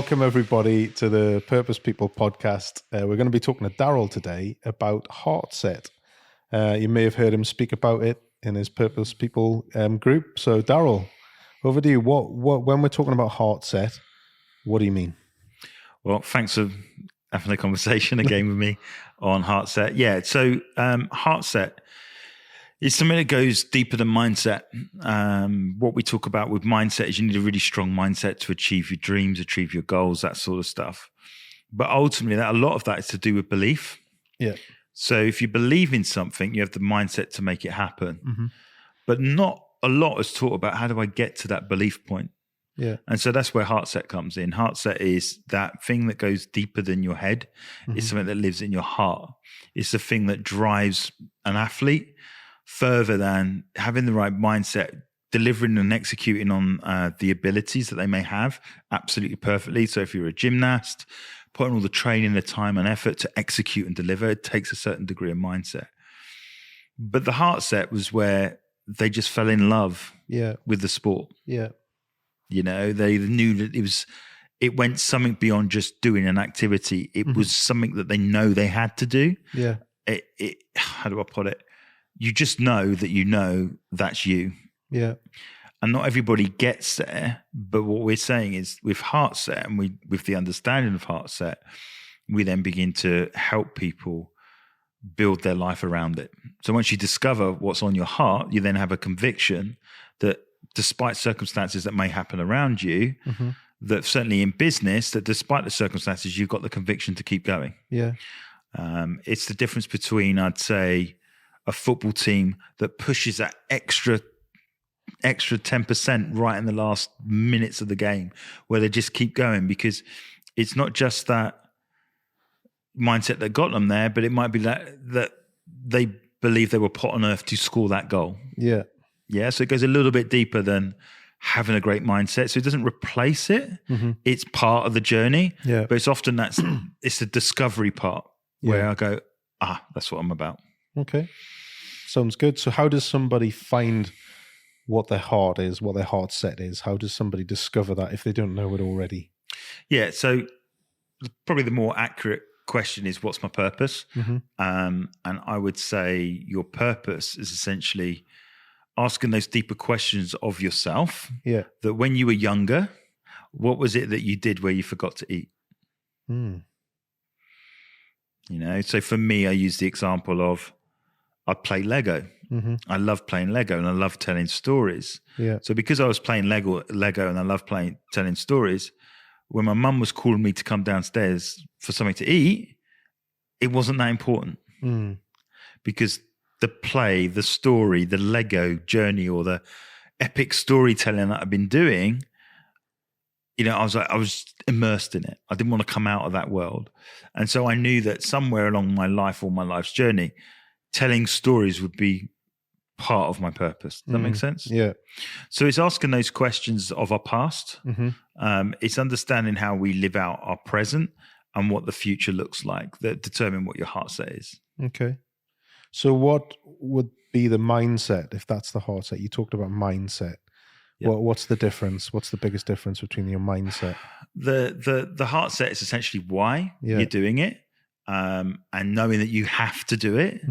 welcome everybody to the Purpose People podcast. We're going to be talking to Darrell today about HeartSet. You may have heard him speak about it in his Purpose People group. So Darrell, over to you. What when we're talking about HeartSet, what do you mean? Well, thanks for having a conversation again with me on HeartSet. Yeah, so HeartSet is something that goes deeper than mindset. What we talk about with mindset is you need a really strong mindset to achieve your dreams, achieve your goals, that sort of stuff. But ultimately, a lot of that is to do with belief. Yeah. So if you believe in something, you have the mindset to make it happen. Mm-hmm. But not a lot is taught about how do I get to that belief point. Yeah. And so that's where HeartSet comes in. HeartSet is that thing that goes deeper than your head. Mm-hmm. It's something that lives in your heart. It's the thing that drives an athlete further than having the right mindset, delivering and executing on the abilities that they may have absolutely perfectly. So if you're a gymnast, putting all the training, the time and effort to execute and deliver, it takes a certain degree of mindset. But the HeartSet was where they just fell in love with the sport. Yeah. You know, they knew that it went something beyond just doing an activity. It was something that they know they had to do. Yeah. How do I put it? You just know that's you. Yeah. And not everybody gets there. But what we're saying is with HeartSet and with the understanding of HeartSet, we then begin to help people build their life around it. So once you discover what's on your heart, you then have a conviction that despite circumstances that may happen around you, that certainly in business, that despite the circumstances, you've got the conviction to keep going. Yeah. It's the difference between, I'd say, a football team that pushes that extra 10% right in the last minutes of the game, where they just keep going, because it's not just that mindset that got them there, but it might be that they believe they were put on earth to score that goal. Yeah. Yeah. So it goes a little bit deeper than having a great mindset. So it doesn't replace it. It's part of the journey. Yeah. But it's often it's the discovery part where I go, that's what I'm about. Okay. Sounds good. So how does somebody find what their heart is, what their HeartSet is? How does somebody discover that if they don't know it already? Yeah. So probably the more accurate question is, what's my purpose? And I would say your purpose is essentially asking those deeper questions of yourself. Yeah. That when you were younger, what was it that you did where you forgot to eat? You know, so for me, I use the example of I play Lego. I love playing Lego and I love telling stories. Yeah. So because I was playing Lego and I love telling stories, when my mum was calling me to come downstairs for something to eat, it wasn't that important. Because the play, the story, the Lego journey, or the epic storytelling that I've been doing, you know, I was immersed in it. I didn't want to come out of that world. And so I knew that somewhere along my life or my life's journey, telling stories would be part of my purpose. Does that make sense? Yeah. So it's asking those questions of our past. It's understanding how we live out our present and what the future looks like that determine what your HeartSet is. Okay. So what would be the mindset if that's the HeartSet? You talked about mindset. Yep. What's the difference? What's the biggest difference between your mindset? The HeartSet is essentially why you're doing it, and knowing that you have to do it.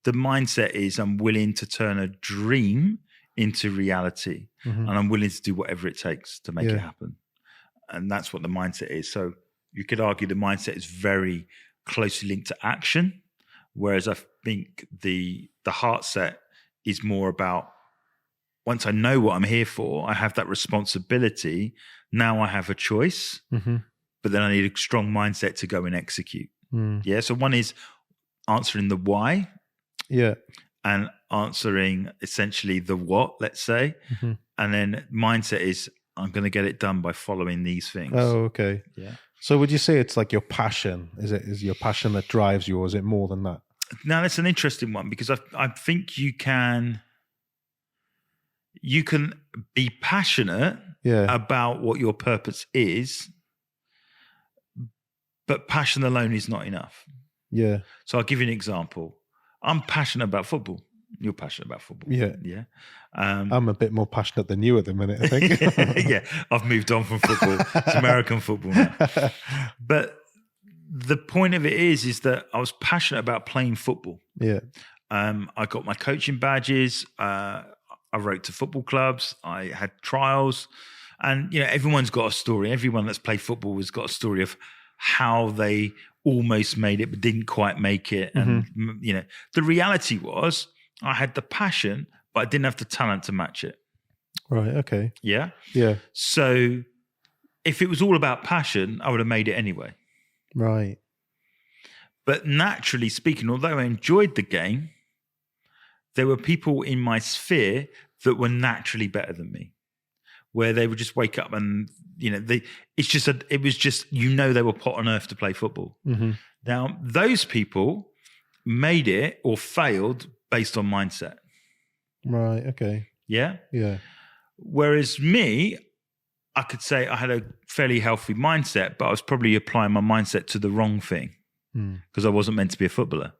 The mindset is I'm willing to turn a dream into reality, and I'm willing to do whatever it takes to make it happen. And that's what the mindset is. So you could argue the mindset is very closely linked to action, whereas I think the HeartSet is more about, once I know what I'm here for, I have that responsibility. Now I have a choice, but then I need a strong mindset to go and execute. Yeah. So one is answering the why. Yeah. And answering essentially the what, let's say. And then mindset is, I'm going to get it done by following these things. Oh, okay. Yeah. So would you say it's like your passion? Is your passion that drives you, or is it more than that? Now, that's an interesting one, because I think you can be passionate about what your purpose is, but passion alone is not enough. Yeah. So I'll give you an example. I'm passionate about football. You're passionate about football. Yeah. Yeah. I'm a bit more passionate than you at the minute, I think. Yeah. I've moved on from football. It's American football now. But the point of it is that I was passionate about playing football. Yeah. I got my coaching badges. I wrote to football clubs. I had trials. And, everyone's got a story. Everyone that's played football has got a story of how they almost made it but didn't quite make it. And, the reality was I had the passion, but I didn't have the talent to match it. Right, okay. Yeah? Yeah. So if it was all about passion, I would have made it anyway. Right. But naturally speaking, although I enjoyed the game, there were people in my sphere that were naturally better than me, where they would just wake up and, they were put on earth to play football. Mm-hmm. Now, those people made it or failed based on mindset. Right, okay. Yeah? Yeah. Whereas me, I could say I had a fairly healthy mindset, but I was probably applying my mindset to the wrong thing because I wasn't meant to be a footballer.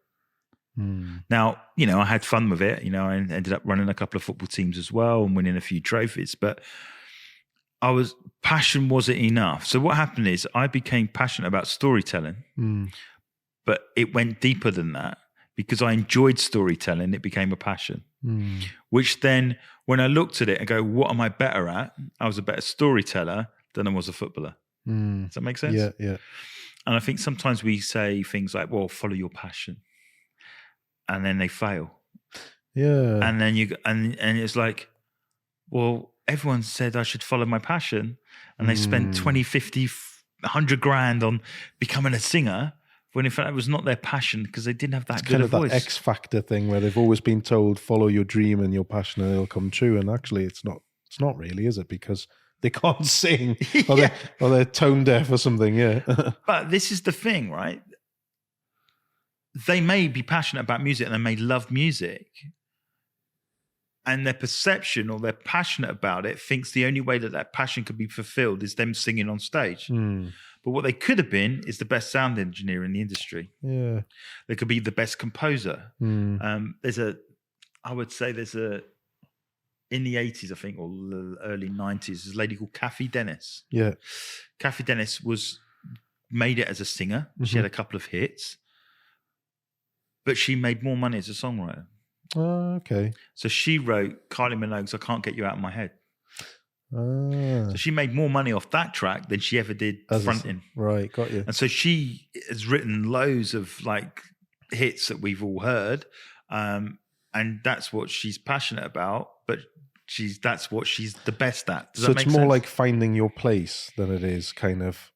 Now, I had fun with it. I ended up running a couple of football teams as well and winning a few trophies, but passion wasn't enough. So what happened is I became passionate about storytelling, but it went deeper than that because I enjoyed storytelling. It became a passion, which then when I looked at it and go, what am I better at? I was a better storyteller than I was a footballer. Does that make sense? Yeah, yeah. And I think sometimes we say things like, well, follow your passion. And then they fail. Yeah. And then and it's like, well, everyone said I should follow my passion. And they spent 20, 50, 100 grand on becoming a singer when in fact it was not their passion because they didn't have that good a voice. That X Factor thing where they've always been told, follow your dream and your passion and it'll come true. And actually it's not really, is it? Because they can't sing or they're tone deaf or something. Yeah. But this is the thing, right? They may be passionate about music and they may love music, and their perception or they're passionate about it thinks the only way that passion could be fulfilled is them singing on stage. But what they could have been is the best sound engineer in the industry. Yeah. They could be the best composer. In the 80s, I think, or the early 90s, there's a lady called Kathy Dennis. Yeah. Kathy Dennis made it as a singer. She had a couple of hits. But she made more money as a songwriter. Oh, okay. So she wrote Kylie Minogue's I Can't Get You Out of My Head. So she made more money off that track than she ever did fronting. Right, got you. And so she has written loads of hits that we've all heard. And that's what she's passionate about, but that's what she's the best at. Does that make sense? So it's more like finding your place than it is kind of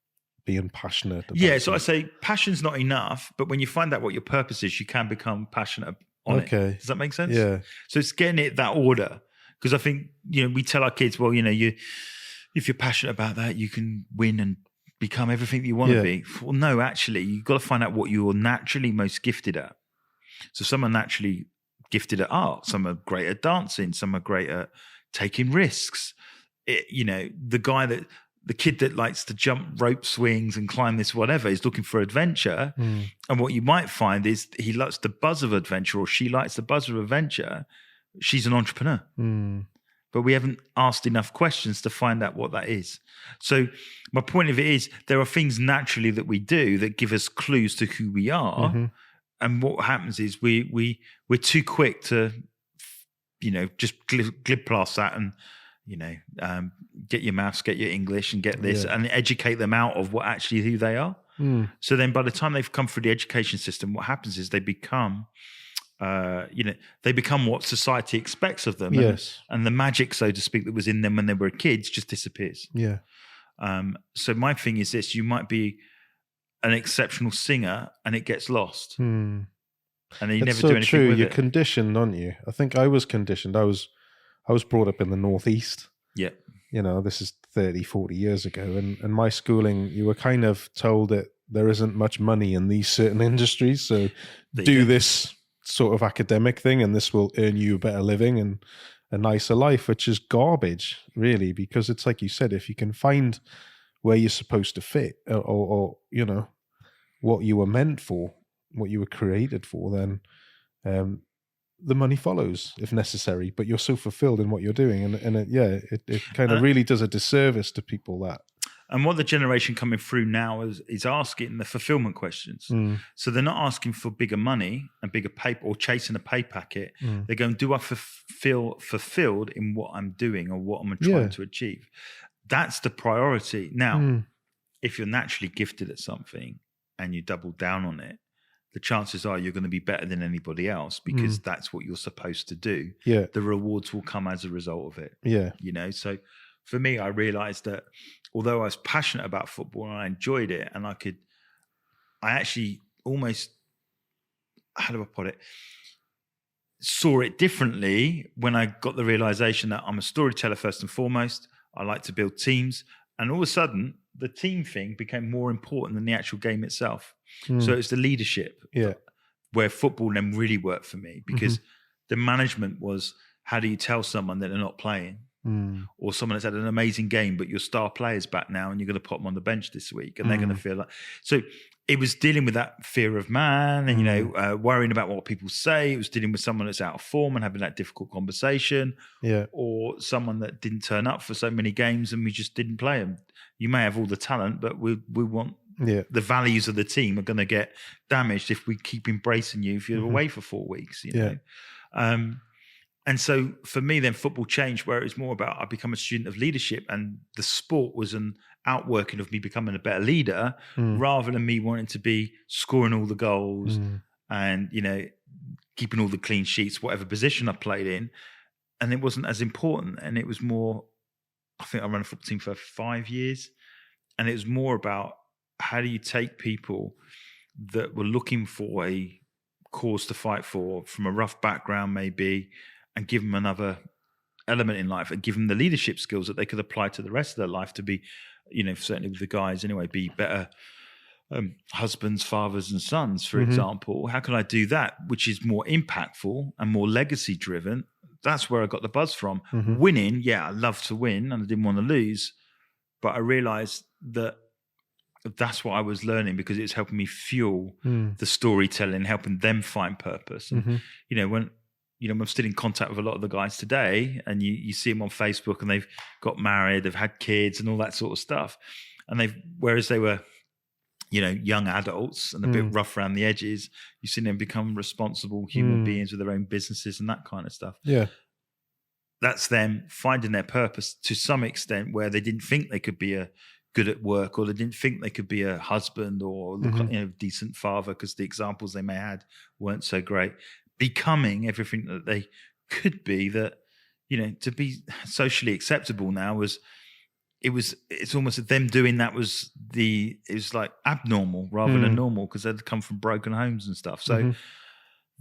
being passionate about it. So I say passion's not enough, but when you find out what your purpose is, you can become passionate on it. Does that make sense? Yeah. So it's getting it that order. Because I think, we tell our kids, well, if you're passionate about that, you can win and become everything that you want to be. Well, no, actually, you've got to find out what you're naturally most gifted at. So some are naturally gifted at art. Some are great at dancing. Some are great at taking risks. The kid that likes to jump rope swings and climb this whatever is looking for adventure. And what you might find is he likes the buzz of adventure or she likes the buzz of adventure. She's an entrepreneur. But we haven't asked enough questions to find out what that is. So my point of it is there are things naturally that we do that give us clues to who we are. And what happens is we're too quick to, just glib past that and, get your maths, get your English and get this and educate them out of who they are. So then by the time they've come through the education system, what happens is they become, what society expects of them. Yes. And the magic, so to speak, that was in them when they were kids just disappears. Yeah. So my thing is this, you might be an exceptional singer and it gets lost. And then you never do anything true. with You're it. conditioned, aren't you? I think I was conditioned. I was brought up in the Northeast. Yeah. This is 30, 40 years ago. And my schooling, you were kind of told that there isn't much money in these certain industries. So do this sort of academic thing and this will earn you a better living and a nicer life, which is garbage, really, because it's like you said, if you can find where you're supposed to fit or what you were meant for, what you were created for, then the money follows if necessary, but you're so fulfilled in what you're doing. And it kind of really does a disservice to people that. And what the generation coming through now is asking the fulfillment questions. So they're not asking for bigger money and bigger paper or chasing a pay packet. They're going, do I feel fulfilled in what I'm doing or what I'm trying to achieve? That's the priority. Now, if you're naturally gifted at something and you double down on it, the chances are you're going to be better than anybody else because that's what you're supposed to do. Yeah. The rewards will come as a result of it. Yeah. You know, so for me, I realized that although I was passionate about football and I enjoyed it, and I actually almost, how do I put it, saw it differently when I got the realization that I'm a storyteller first and foremost. I like to build teams. And all of a sudden, the team thing became more important than the actual game itself. So it's the leadership where football then really worked for me, because the management was, how do you tell someone that they're not playing? Or someone that's had an amazing game, but your star player's back now and you're going to put them on the bench this week and they're going to feel like... So it was dealing with that fear of man and, you know, worrying about what people say. It was dealing with someone that's out of form and having that difficult conversation. Or someone that didn't turn up for so many games and we just didn't play them. You may have all the talent, but we want... the values of the team are going to get damaged if we keep embracing you if you're away for 4 weeks, you know. And so for me, then football changed, where it was more about I become a student of leadership, and the sport was an outworking of me becoming a better leader, rather than me wanting to be scoring all the goals and, you know, keeping all the clean sheets, whatever position I played in. And it wasn't as important. And it was more, I think I ran a football team for 5 years, and it was more about how do you take people that were looking for a cause to fight for from a rough background maybe, and give them another element in life and give them the leadership skills that they could apply to the rest of their life to be, you know, certainly with the guys anyway, be better husbands, fathers and sons, for example. How can I do that, which is more impactful and more legacy driven? That's where I got the buzz from. Winning, I love to win and I didn't want to lose, but I realized that that's what I was learning because it's helping me fuel the storytelling, helping them find purpose. And, you know, when I'm still in contact with a lot of the guys today, and you see them on Facebook and they've got married, they've had kids and all that sort of stuff. And whereas they were, you know, young adults and a bit rough around the edges, you've seen them become responsible human beings with their own businesses and that kind of stuff. Yeah. That's them finding their purpose to some extent, where they didn't think they could be good at work, or they didn't think they could be a husband or you know, decent father because the examples they may have had weren't so great. Becoming everything that they could be, that, you know, to be socially acceptable now it's almost them doing that was like abnormal rather than normal, because they'd come from broken homes and stuff. So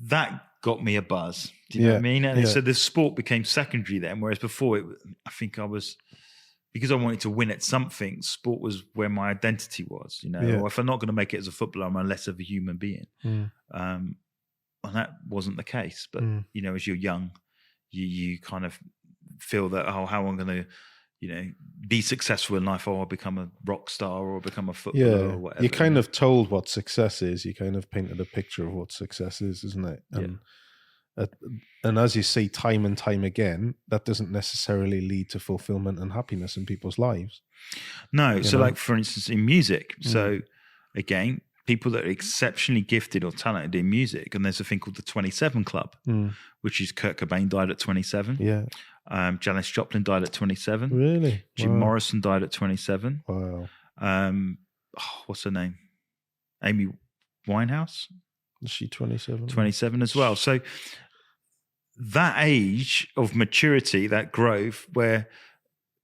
that got me a buzz. Do you know what I mean? And so the sport became secondary then, whereas before I think because I wanted to win at something, sport was where my identity was, you know. Or if I'm not going to make it as a footballer, I'm less of a human being. And that wasn't the case. But, you know, as you're young, you kind of feel that, how I'm going to, you know, be successful in life, or I'll become a rock star or become a footballer or whatever. You kind of told what success is. You kind of painted a picture of what success is, isn't it? And as you see time and time again, that doesn't necessarily lead to fulfillment and happiness in people's lives. No. So like, for instance, in music. So again, people that are exceptionally gifted or talented in music, and there's a thing called the 27 Club, which is Kurt Cobain died at 27. Yeah. Janis Joplin died at 27. Really? Jim Morrison died at 27. Wow. What's her name? Amy Winehouse? Is she 27? 27 as well. So that age of maturity, that growth, where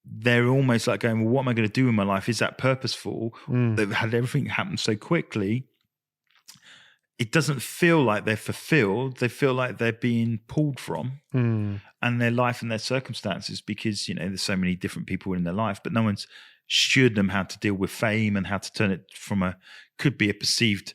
they're almost like going, well, what am I going to do in my life? Is that purposeful? They've had everything happen so quickly. It doesn't feel like they're fulfilled. They feel like they're being pulled from and their life and their circumstances, because, you know, there's so many different people in their life, but no one's showed them how to deal with fame and how to turn it from could be a perceived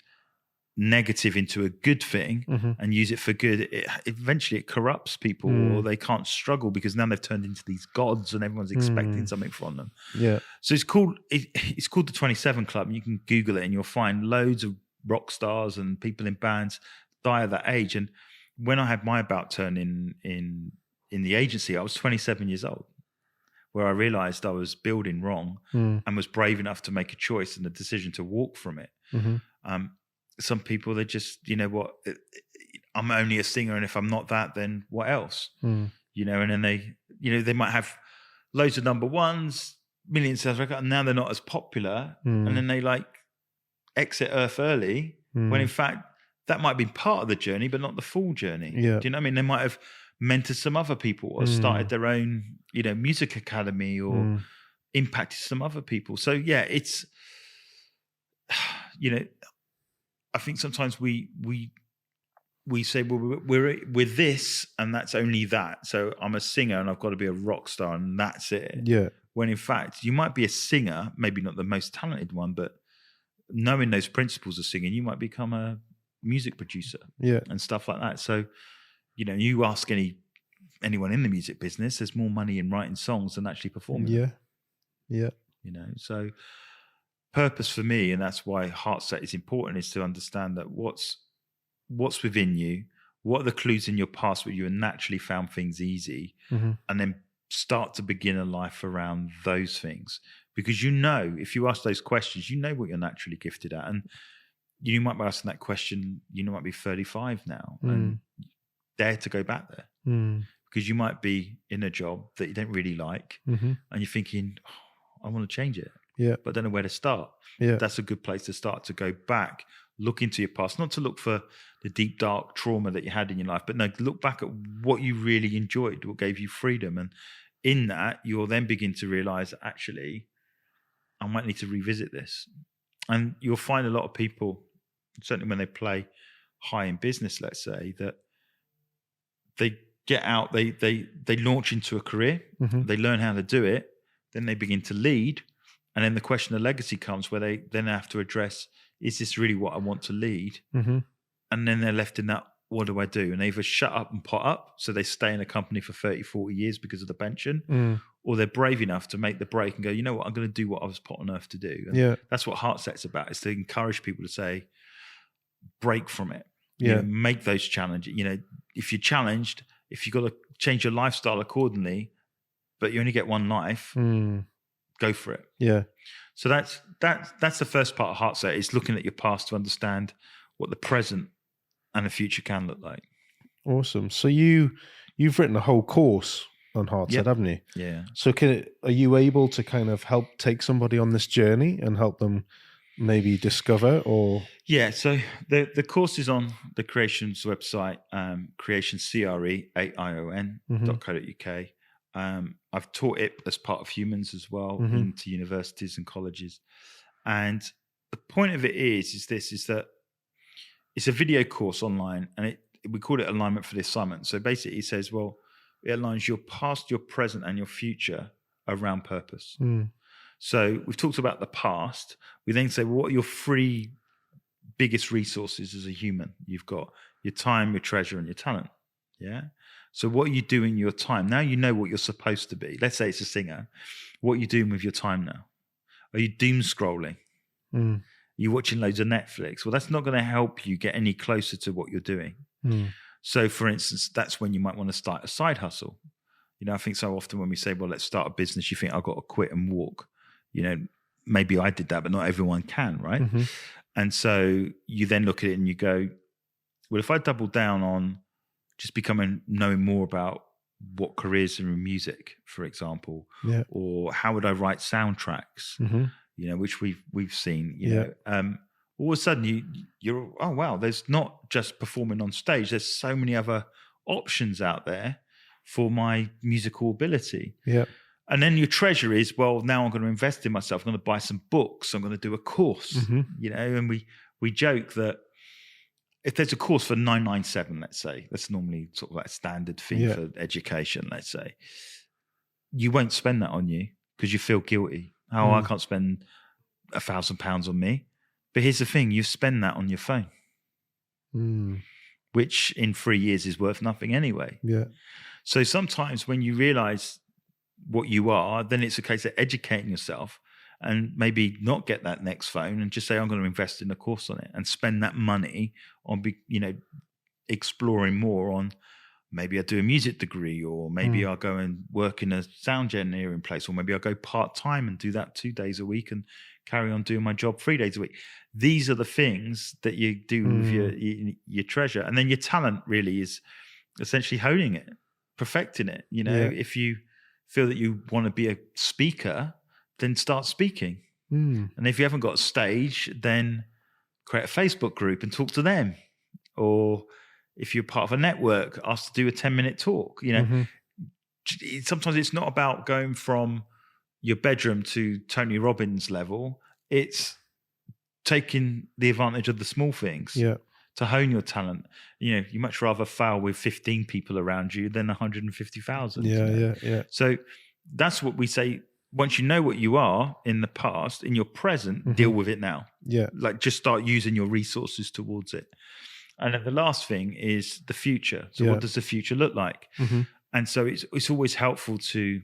negative into a good thing and use it for good. Eventually it corrupts people, or they can't struggle because now they've turned into these gods and everyone's expecting something from them. Yeah. So it's called the 27 Club. You can Google it and you'll find loads of rock stars and people in bands die at that age. And when I had my about turn in the agency, I was 27 years old, where I realized I was building wrong and was brave enough to make a choice and a decision to walk from it. Some people, they just, you know what, I'm only a singer, and if I'm not that, then what else? You know, and then they might have loads of number ones, million sales records, and now they're not as popular, and then they like exit Earth early, when in fact that might be part of the journey, but not the full journey. Do you know what I mean? They might have mentored some other people or started their own, you know, music academy or impacted some other people. So yeah, it's, you know, I think sometimes we say, well, we're this and that's only that. So I'm a singer and I've got to be a rock star and that's it. Yeah. When in fact you might be a singer, maybe not the most talented one, but knowing those principles of singing, you might become a music producer and stuff like that. So, you know, you ask anyone in the music business, there's more money in writing songs than actually performing. Yeah. You know, so purpose for me, and that's why HeartSet is important, is to understand that what's within you, what are the clues in your past where you naturally found things easy, and then start to begin a life around those things. Because you know, if you ask those questions, you know what you're naturally gifted at. And you might be asking that question, you might be 35 now and dare to go back there. Because you might be in a job that you don't really like and you're thinking, I want to change it. But I don't know where to start. That's a good place to start, to go back, look into your past, not to look for the deep, dark trauma that you had in your life, but no, look back at what you really enjoyed, what gave you freedom. And in that, you'll then begin to realize, actually, I might need to revisit this. And you'll find a lot of people, certainly when they play high in business, let's say, that they get out, they launch into a career, they learn how to do it, then they begin to lead. And then the question of legacy comes, where they then have to address, is this really what I want to lead? And then they're left in that, what do I do? And they either shut up and pot up, so they stay in a company for 30, 40 years because of the pension, or they're brave enough to make the break and go, you know what, I'm going to do what I was put on earth to do. And that's what HeartSet's about, is to encourage people to say, break from it. You know, make those challenges. You know, if you're challenged, if you've got to change your lifestyle accordingly, but you only get one life, go for it. So that's the first part of HeartSet, is looking at your past to understand what the present and the future can look like. Awesome. So you've written a whole course on HeartSet, haven't you? Yeah. So are you able to kind of help take somebody on this journey and help them maybe discover, or? Yeah. So the course is on the Cre8ion's website, Cre8ion, Cre8ion.co.uk. I've taught it as part of Humans as well, into universities and colleges. And the point of it is that it's a video course online, and we call it alignment for the assignment. So basically it says, well, it aligns your past, your present, and your future around purpose. So we've talked about the past. We then say, well, what are your three biggest resources as a human? You've got your time, your treasure, and your talent. Yeah. So what are you doing with your time? Now you know what you're supposed to be. Let's say it's a singer. What are you doing with your time now? Are you doom scrolling? You're watching loads of Netflix. Well, that's not going to help you get any closer to what you're doing. So, for instance, that's when you might want to start a side hustle. You know, I think so often when we say, well, let's start a business, you think, I've got to quit and walk. You know, maybe I did that, but not everyone can, right? And so you then look at it and you go, well, if I double down on just knowing more about what careers are in music, for example, or how would I write soundtracks, you know, which we've seen, you know, all of a sudden you're, oh, wow, there's not just performing on stage. There's so many other options out there for my musical ability. And then your treasure is, well, now I'm going to invest in myself. I'm going to buy some books. I'm going to do a course, you know, and we joke that if there's a course for $997, let's say, that's normally sort of like a standard fee for education, let's say, you won't spend that on you because you feel guilty. Oh, I can't spend £1,000 on me. But here's the thing, you spend that on your phone, which in 3 years is worth nothing anyway. So sometimes when you realize what you are, then it's a case of educating yourself and maybe not get that next phone and just say, I'm going to invest in a course on it and spend that money on, you know, exploring more on maybe I do a music degree, or maybe I'll go and work in a sound engineering place, or maybe I'll go part-time and do that 2 days a week and carry on doing my job 3 days a week. These are the things that you do with your treasure. And then your talent really is essentially honing it, perfecting it. If you feel that you want to be a speaker, then start speaking. And if you haven't got a stage, then create a Facebook group and talk to them. Or if you're part of a network, ask to do a 10-minute talk. Sometimes it's not about going from your bedroom to Tony Robbins level. It's taking the advantage of the small things to hone your talent. You much rather fail with 15 people around you than 150,000. Yeah. So that's what we say. Once you know what you are in the past, in your present, deal with it now. Yeah. Like just start using your resources towards it. And then the last thing is the future. So what does the future look like? And so it's always helpful to,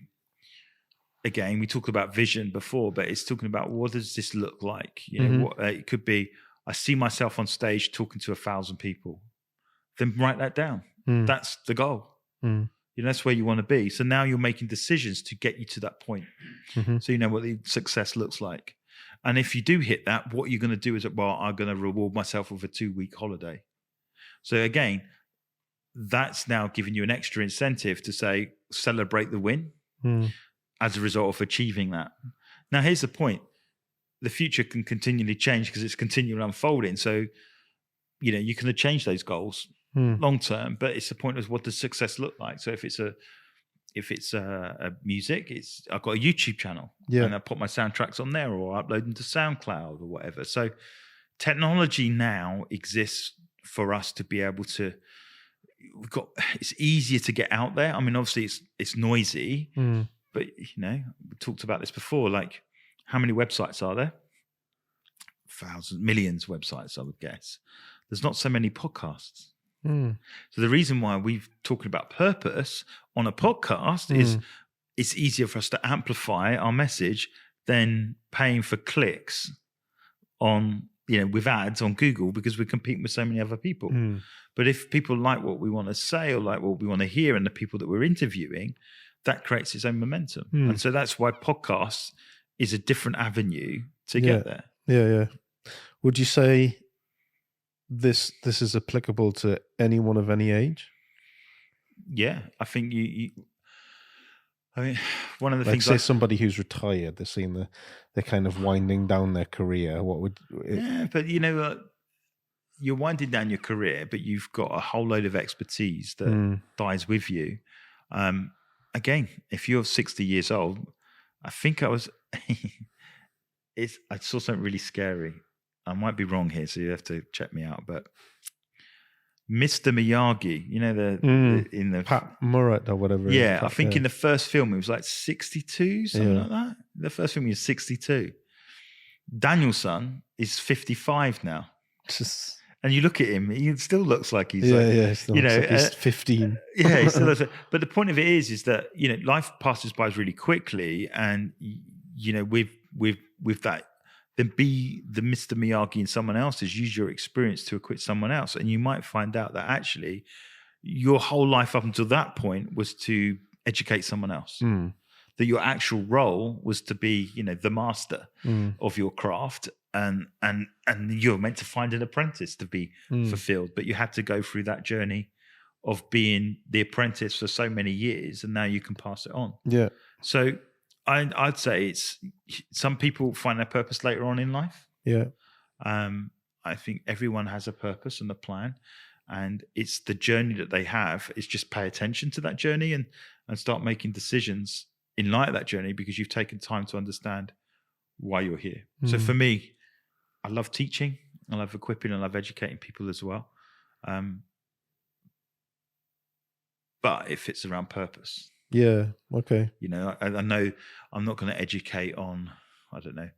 again, we talked about vision before, but it's talking about what does this look like? What it could be, I see myself on stage talking to 1,000 people. Then write that down. That's the goal. That's where you want to be. So now you're making decisions to get you to that point. So you know what the success looks like. And if you do hit that, what you're going to do is, well, I'm going to reward myself with a 2-week holiday. So again, that's now giving you an extra incentive to say, celebrate the win as a result of achieving that. Now, here's the point. The future can continually change because it's continually unfolding. So, you can change those goals long term, but it's the point of what does success look like? So if it's a music, I've got a YouTube channel and I put my soundtracks on there, or I upload them to SoundCloud or whatever. So technology now exists for us to be able to, it's easier to get out there. I mean, obviously it's noisy, but we talked about this before, like how many websites are there? Thousands, millions of websites, I would guess. There's not so many podcasts. So the reason why we've talking about purpose on a podcast is it's easier for us to amplify our message than paying for clicks on, with ads on Google, because we're competing with so many other people. But if people like what we want to say or like what we want to hear, and the people that we're interviewing, that creates its own momentum. And so that's why podcasts is a different avenue to get there. Yeah. Would you say this is applicable to anyone of any age? Yeah, I think one of the things, say somebody who's retired, they're seeing they're kind of winding down their career. What would? But you're winding down your career, but you've got a whole load of expertise that dies with you. Again, if you're 60 years old, I think I saw something really scary. I might be wrong here, so you have to check me out. But Mr. Miyagi, in the Pat Murrett or whatever. Yeah, I think in the first film he was like 62, something like that. The first film he was 62. Danielson is 55 now. And you look at him, he still looks like he's he's 15. Yeah, he still looks like, but the point of it is that life passes by really quickly, and with that, then be the Mr. Miyagi in someone else's. Use your experience to equip someone else, and you might find out that actually your whole life up until that point was to educate someone else. That your actual role was to be, the master of your craft. And you're meant to find an apprentice to be fulfilled, but you had to go through that journey of being the apprentice for so many years, and now you can pass it on. Yeah. So I'd say it's some people find their purpose later on in life. Yeah. I think everyone has a purpose and a plan, and it's the journey that they have. It's just pay attention to that journey and start making decisions in light of that journey, because you've taken time to understand why you're here. So for me, I love teaching, I love equipping, I love educating people as well. But it fits around purpose. Yeah. Okay. I know I'm not going to educate on, I don't know,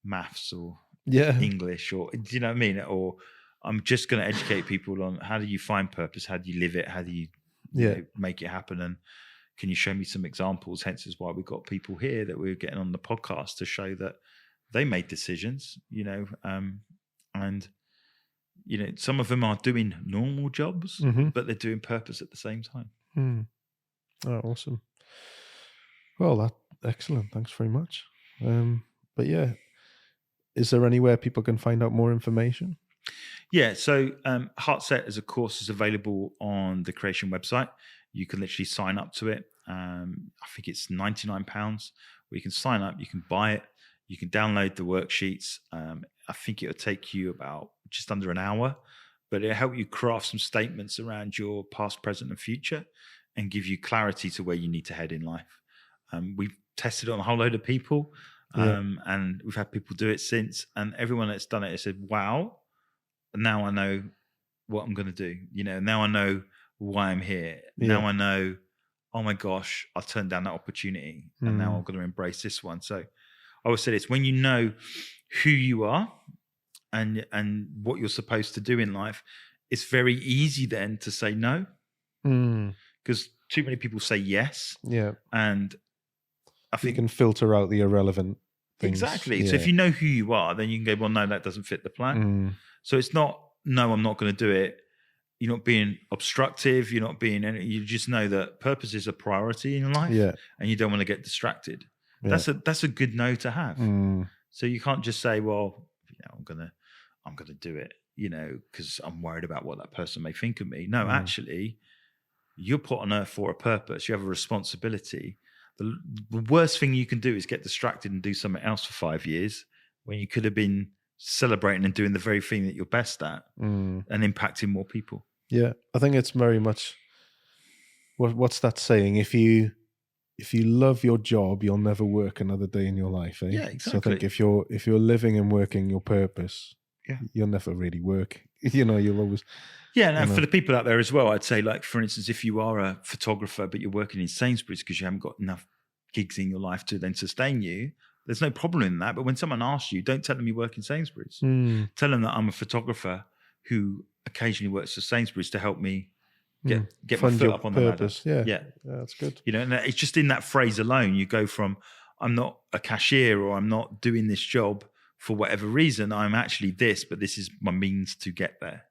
maths or English, or do you know what I mean? Or I'm just going to educate people on how do you find purpose? How do you live it? How do you, make it happen? And can you show me some examples? Hence is why we've got people here that we're getting on the podcast to show that they made decisions, and some of them are doing normal jobs, but they're doing purpose at the same time. Oh, awesome. Well, excellent. Thanks very much. But yeah, is there anywhere people can find out more information? Yeah, so HeartSet as a course is available on the Cre8ion website. You can literally sign up to it. I think it's £99 where you can sign up, you can buy it, you can download the worksheets. I think it'll take you about just under an hour, but it'll help you craft some statements around your past, present, and future and give you clarity to where you need to head in life. We've tested it on a whole load of people, and we've had people do it since, and everyone that's done it has said, wow, now I know what I'm going to do. Now I know why I'm here. Now I know, oh my gosh, I turned down that opportunity, and now I'm going to embrace this one. So I always say this: when you know who you are and what you're supposed to do in life, it's very easy then to say no, because too many people say yes. Yeah, and I think you can filter out the irrelevant things. Exactly. Yeah. So if you know who you are, then you can go, well, no, that doesn't fit the plan. So it's not, no, I'm not going to do it. You're not being obstructive. You're not being, you just know that purpose is a priority in life, and you don't want to get distracted. Yeah. That's a good no to have. So you can't just say, well, I'm gonna do it, because I'm worried about what that person may think of me. No, actually, you're put on earth for a purpose. You have a responsibility. The worst thing you can do is get distracted and do something else for 5 years when you could have been celebrating and doing the very thing that you're best at and impacting more people. Yeah, I think it's very much, what's that saying? If you love your job, you'll never work another day in your life. Eh? Yeah, exactly. So I think if you're living and working your purpose, you'll never really work. You'll always. Yeah, and for the people out there as well, I'd say, like, for instance, if you are a photographer but you're working in Sainsbury's because you haven't got enough gigs in your life to then sustain you, there's no problem in that. But when someone asks you, don't tell them you work in Sainsbury's. Tell them that I'm a photographer who occasionally works for Sainsbury's to help me get my foot up on purpose. The ladder. Yeah, that's good. And it's just in that phrase alone, you go from, I'm not a cashier or I'm not doing this job for whatever reason, I'm actually this, but this is my means to get there.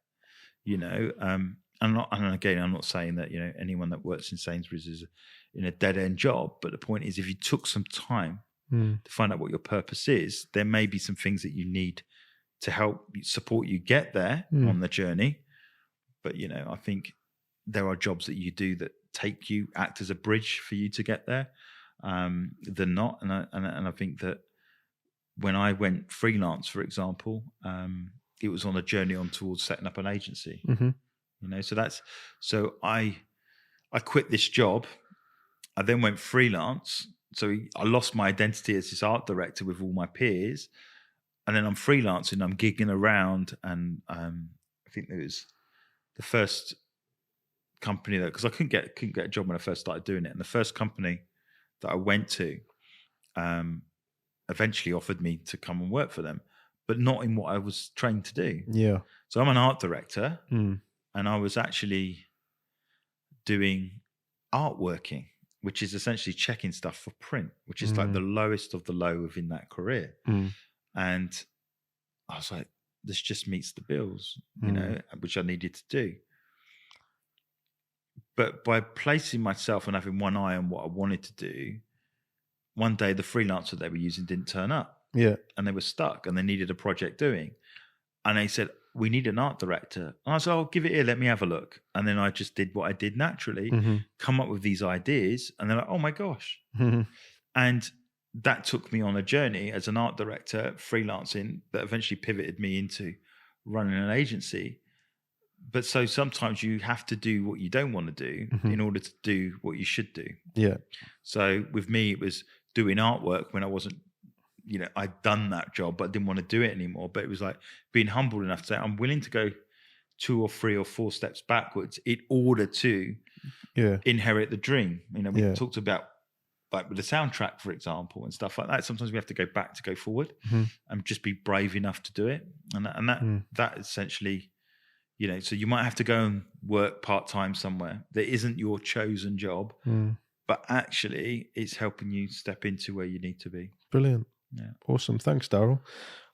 And again, I'm not saying that, anyone that works in Sainsbury's is in a dead end job, but the point is, if you took some time to find out what your purpose is, there may be some things that you need to help support you get there on the journey. But, I think there are jobs that you do that act as a bridge for you to get there, than not. And I think that when I went freelance, for example, it was on a journey towards setting up an agency. So I quit this job. I then went freelance. So I lost my identity as this art director with all my peers. And then I'm freelancing, I'm gigging around. And I think it was the first company because I couldn't get a job when I first started doing it. And the first company that I went to eventually offered me to come and work for them, but not in what I was trained to do. Yeah. So I'm an art director, and I was actually doing artworking, which is essentially checking stuff for print, which is like the lowest of the low within that career. And I was like, this just meets the bills, which I needed to do. But by placing myself and having one eye on what I wanted to do, one day the freelancer they were using didn't turn up. Yeah. And they were stuck and they needed a project doing. And they said, we need an art director. And I said, oh, give it here, let me have a look. And then I just did what I did naturally, come up with these ideas. And they're like, oh my gosh. And that took me on a journey as an art director, freelancing, that eventually pivoted me into running an agency. But so sometimes you have to do what you don't want to do in order to do what you should do. Yeah. So with me, it was doing artwork when I wasn't, I'd done that job, but I didn't want to do it anymore. But it was like being humble enough to say, I'm willing to go 2 or 3 or 4 steps backwards in order to inherit the dream. We talked about, like with the soundtrack, for example, and stuff like that. Sometimes we have to go back to go forward and just be brave enough to do it. And that essentially, so you might have to go and work part-time somewhere that isn't your chosen job, but actually it's helping you step into where you need to be. Brilliant. Yeah. Awesome. Thanks, Darrell.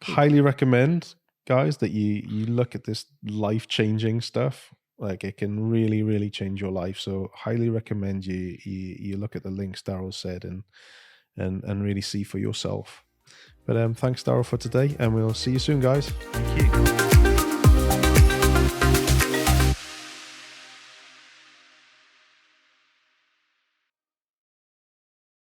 Cool. Highly recommend. guys, that you look at this life-changing stuff. Like, it can really, really change your life. So highly recommend you look at the links Darrell said and really see for yourself. But thanks, Darrell, for today, and we'll see you soon, guys. Thank you.